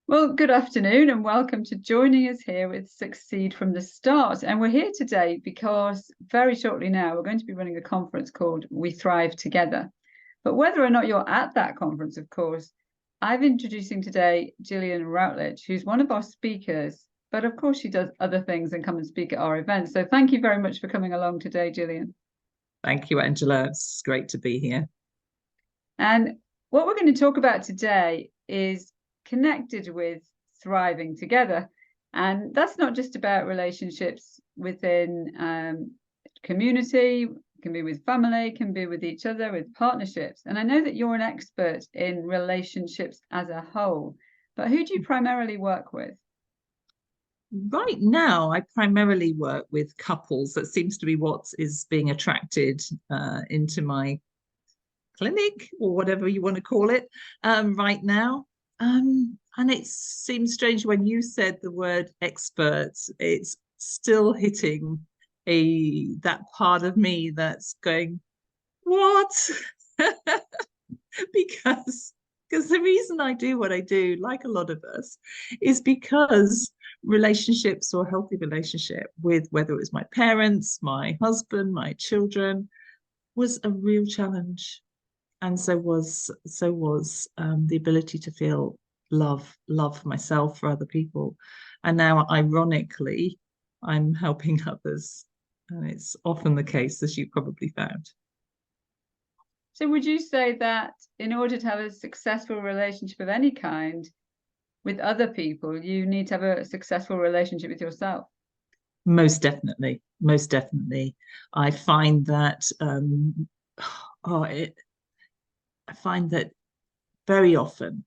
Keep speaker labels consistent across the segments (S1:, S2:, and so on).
S1: Well, good afternoon and welcome to joining us here with Succeed from the Start. And we're here today because very shortly now we're going to be running a conference called We Thrive Together. But whether or not you're at that conference, of course, I'm introducing today Gillian Routledge, who's one of our speakers. But of course, she does other things and come and speak at our events. So thank you very much for coming along today, Gillian.
S2: Thank you, Angela. It's great to be here.
S1: And what we're going to talk about today is connected with thriving together. And that's not just about relationships within community, it can be with family, can be with each other, with partnerships. And I know that you're an expert in relationships as a whole, but who do you primarily work with?
S2: Right now, I primarily work with couples. That seems to be what is being attracted into my clinic, or whatever you want to call it, right now. And it seems strange when you said the word expert, it's still hitting that part of me that's going, what? because the reason I do what I do, like a lot of us, is because relationships, or healthy relationship with, whether it was my parents, my husband, my children, was a real challenge. And so was the ability to feel love for myself, for other people. And now, ironically, I'm helping others. And it's often the case, as you probably found.
S1: So would you say that in order to have a successful relationship of any kind with other people, you need to have a successful relationship with yourself?
S2: Most definitely. Most definitely. I find that I find that very often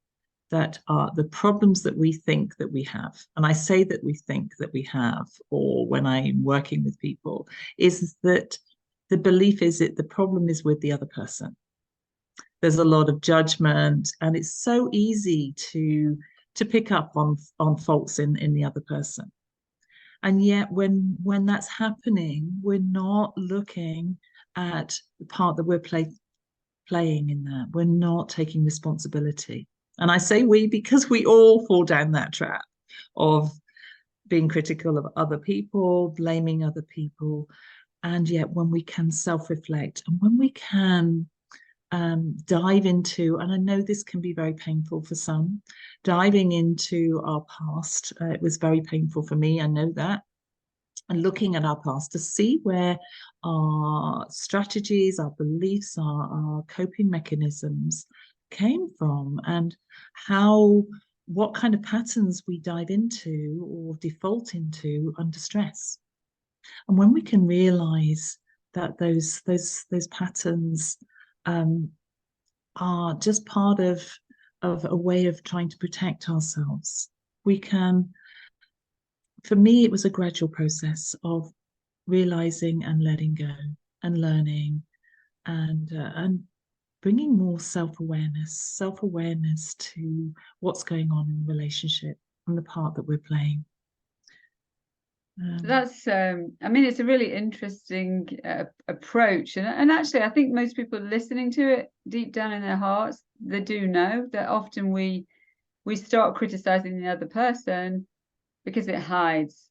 S2: that the problems that we think that we have, and I say that we think that we have, or when I'm working with people, is that the belief is that the problem is with the other person. There's a lot of judgment, and it's so easy to pick up on faults in the other person. And yet, when that's happening, we're not looking at the part that we're playing in that. We're not taking responsibility. And I say we because we all fall down that trap of being critical of other people, blaming other people. And yet, when we can self-reflect, and when we can dive into, and I know this can be very painful for some, diving into our past. It was very painful for me, I know that. And looking at our past to see where our strategies, our beliefs, our coping mechanisms came from, and what kind of patterns we dive into or default into under stress. And when we can realize that those patterns are just part of a way of trying to protect ourselves, we can. For me, it was a gradual process of realizing and letting go and learning, and bringing more self-awareness to what's going on in the relationship and the part that we're playing.
S1: That's I mean, it's a really interesting approach, and actually I think most people listening to it deep down in their hearts, they do know that often we start criticizing the other person because it hides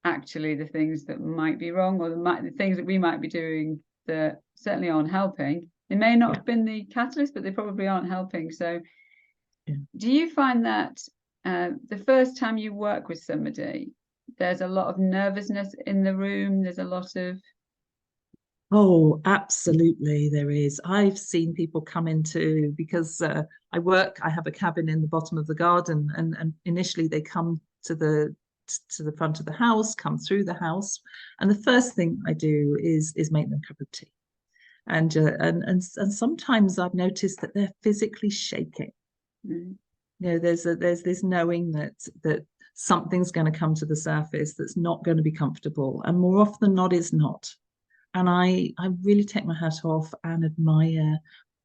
S1: actually the things that might be wrong, or the things that we might be doing that certainly aren't helping. They may not have been the catalyst, but they probably aren't helping. So do you find that the first time you work with somebody, there's a lot of nervousness in the room, there's a lot of...
S2: Oh, absolutely, there is. I've seen people come into, because I have a cabin in the bottom of the garden, and initially they come to the front of the house, come through the house, and the first thing I do is make them a cup of tea. And sometimes I've noticed that they're physically shaking. You know, there's this knowing that something's going to come to the surface that's not going to be comfortable, and more often than not, it's not. And I really take my hat off and admire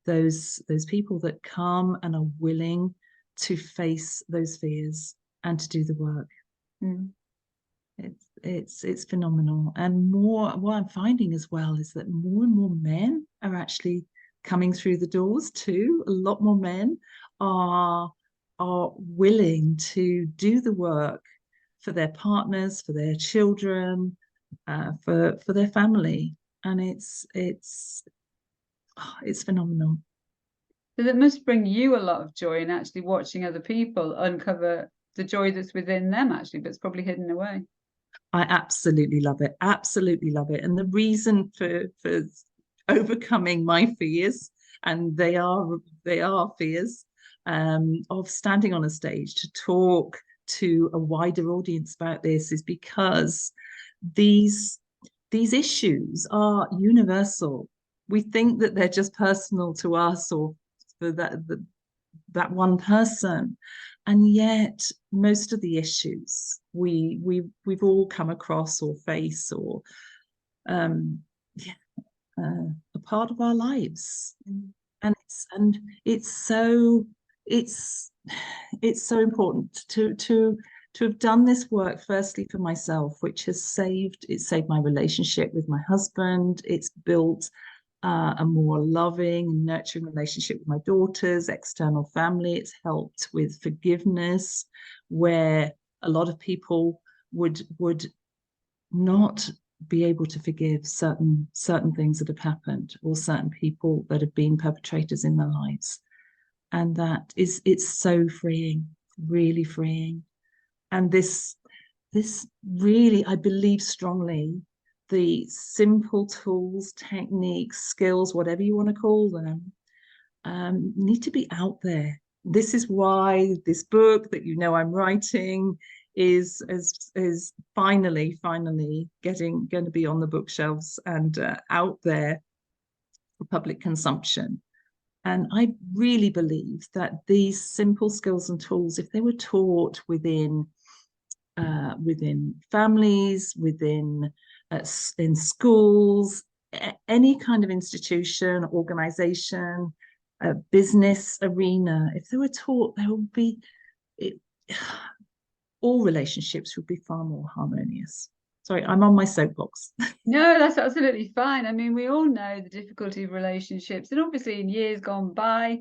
S2: those people that come and are willing to face those fears and to do the work. It's phenomenal. And what I'm finding as well is that more and more men are actually coming through the doors too. A lot more men are are willing to do the work for their partners, for their children, for their family, and it's phenomenal.
S1: So that must bring you a lot of joy in actually watching other people uncover the joy that's within them, actually, but it's probably hidden away.
S2: I absolutely love it. Absolutely love it. And the reason for overcoming my fears, and they are fears, of standing on a stage to talk to a wider audience about this, is because these issues are universal. We think that they're just personal to us or for that one person, and yet most of the issues we've all come across or face or yeah, a part of our lives. And it's so it's so important to have done this work, firstly for myself, which has saved my relationship with my husband. It's built a more loving and nurturing relationship with my daughters, external family. It's helped with forgiveness, where a lot of people would not be able to forgive certain things that have happened, or certain people that have been perpetrators in their lives. And it's so freeing, really freeing. And this really, I believe strongly, the simple tools, techniques, skills, whatever you want to call them, need to be out there. This is why this book that I'm writing is finally going to be on the bookshelves and out there for public consumption. And I really believe that these simple skills and tools, if they were taught within families, in schools, any kind of institution, organization, business arena, if they were taught, there would be all relationships would be far more harmonious. Sorry, I'm on my soapbox.
S1: No, that's absolutely fine. I mean, we all know the difficulty of relationships, and obviously in years gone by,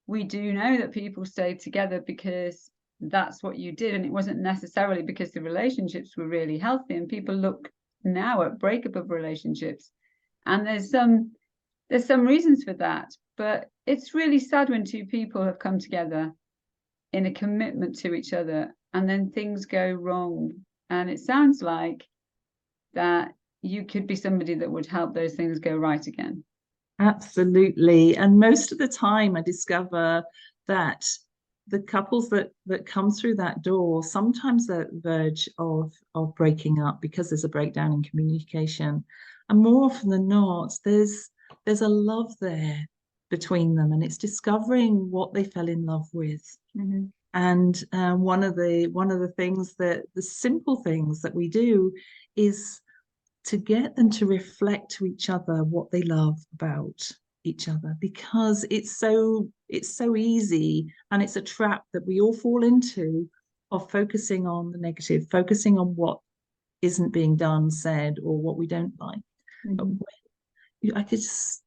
S1: we do know that people stayed together because that's what you did, and it wasn't necessarily because the relationships were really healthy. And people look now at breakup of relationships, and there's some reasons for that, but it's really sad when two people have come together in a commitment to each other and then things go wrong. And it sounds like that you could be somebody that would help those things go right again.
S2: Absolutely. And most of the time I discover that the couples that come through that door, sometimes they're at the verge of breaking up because there's a breakdown in communication. And more often than not, there's a love there between them, and it's discovering what they fell in love with.
S1: Mm-hmm.
S2: And one of the things, that the simple things that we do, is to get them to reflect to each other what they love about each other, because it's so easy, and it's a trap that we all fall into, of focusing on the negative, focusing on what isn't being done, said, or what we don't like. Mm-hmm. I could just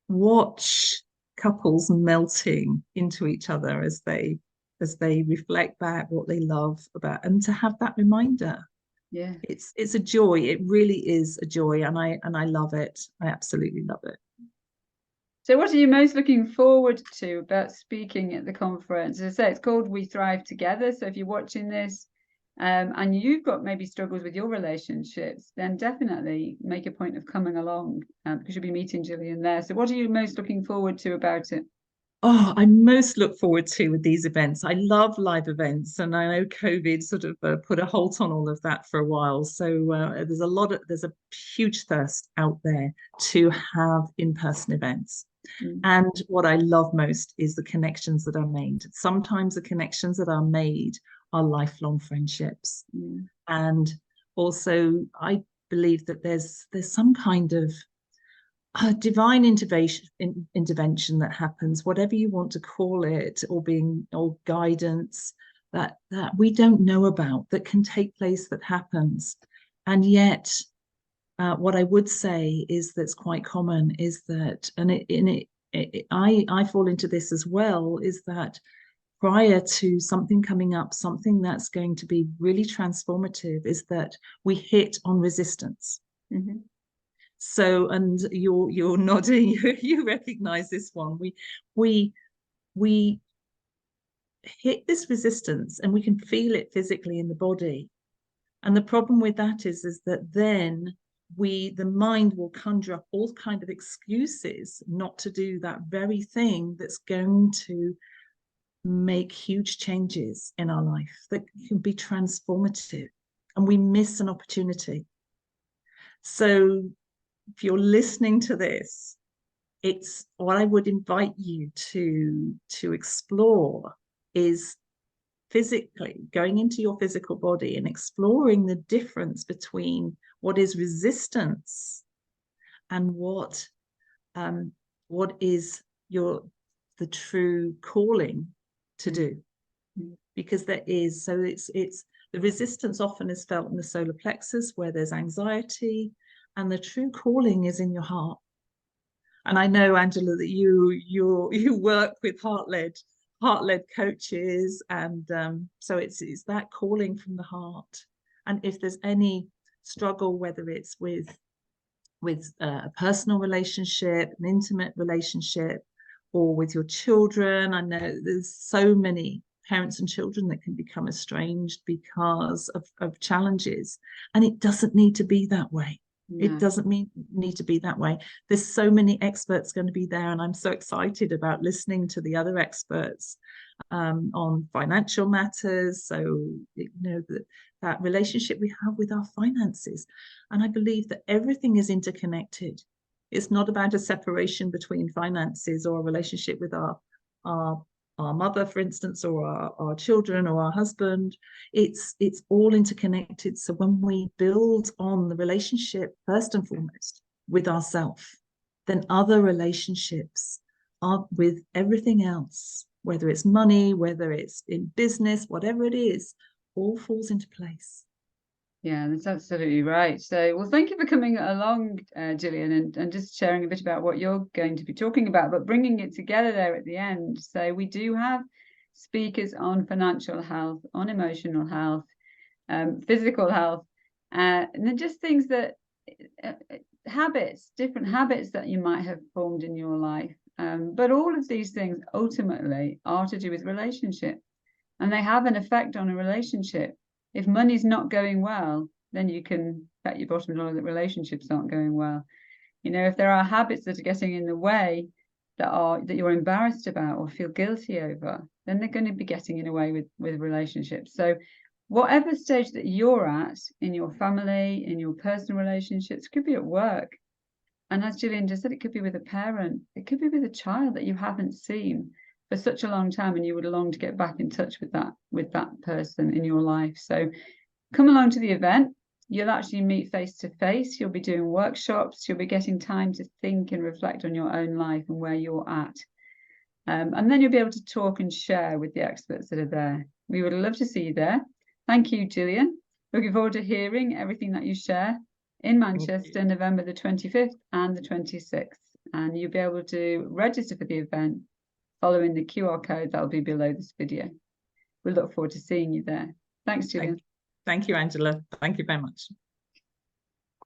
S2: watch couples melting into each other as they reflect back what they love about, and to have that reminder.
S1: Yeah,
S2: it's a joy. It really is a joy, and I love it. I absolutely love it.
S1: So what are you most looking forward to about speaking at the conference? As I say, it's called We Thrive Together. So if you're watching this and you've got maybe struggles with your relationships, then definitely make a point of coming along, because you'll be meeting Gillian there. So what are you most looking forward to about it?
S2: Oh, I most look forward to with these events. I love live events, and I know COVID sort of put a halt on all of that for a while. So there's a huge thirst out there to have in-person events. Mm. And what I love most is the connections that are made. Sometimes the connections that are made are lifelong friendships. Mm. And also, I believe that there's some kind of a divine intervention that happens, whatever you want to call it, or guidance that we don't know about, that can take place, that happens. And yet what I would say is that's quite common is that, and I fall into this as well, is that prior to something coming up, something that's going to be really transformative, is that we hit on resistance.
S1: Mm-hmm.
S2: So, and you're nodding, you recognize this one. We hit this resistance, and we can feel it physically in the body. And the problem with that is that then the mind will conjure up all kind of excuses not to do that very thing that's going to make huge changes in our life, that can be transformative, and we miss an opportunity. So if you're listening to this, it's what I would invite you to explore is physically going into your physical body and exploring the difference between what is resistance and what is the true calling to do. Because there is, so it's the resistance often is felt in the solar plexus, where there's anxiety, and the true calling is in your heart. And I know, Angela, that you work with heart-led coaches, and so it's that calling from the heart. And if there's any struggle, whether it's with a personal relationship, an intimate relationship, or with your children, I know there's so many parents and children that can become estranged because of challenges, and it doesn't need to be that way. No. It doesn't need to be that way. There's so many experts going to be there, and I'm so excited about listening to the other experts on financial matters. So, you know, that relationship we have with our finances. And I believe that everything is interconnected. It's not about a separation between finances or a relationship with our mother, for instance, or our children or our husband. It's all interconnected. So when we build on the relationship, first and foremost, with ourselves, then other relationships are with everything else, whether it's money, whether it's in business, whatever it is, all falls into place.
S1: Yeah, that's absolutely right. So, well, thank you for coming along, Gillian, and just sharing a bit about what you're going to be talking about, but bringing it together there at the end. So we do have speakers on financial health, on emotional health, physical health, and then just things that, different habits that you might have formed in your life. But all of these things ultimately are to do with relationship, and they have an effect on a relationship. If money's not going well, then you can bet your bottom dollar that relationships aren't going well. You know, if there are habits that are getting in the way that you're embarrassed about or feel guilty over, then they're going to be getting in the way with relationships. So whatever stage that you're at in your family, in your personal relationships, could be at work. And as Gillian just said, it could be with a parent, it could be with a child that you haven't seen for such a long time, and you would long to get back in touch with that person in your life. So come along to the event. You'll actually meet face to face. You'll be doing workshops. You'll be getting time to think and reflect on your own life and where you're at. And then you'll be able to talk and share with the experts that are there. We would love to see you there. Thank you, Gillian. Looking forward to hearing everything that you share in Manchester, November the 25th and the 26th. And you'll be able to register for the event following the QR code that will be below this video. We look forward to seeing you there. Thanks, Gillian.
S2: Thank you, Angela. Thank you very much.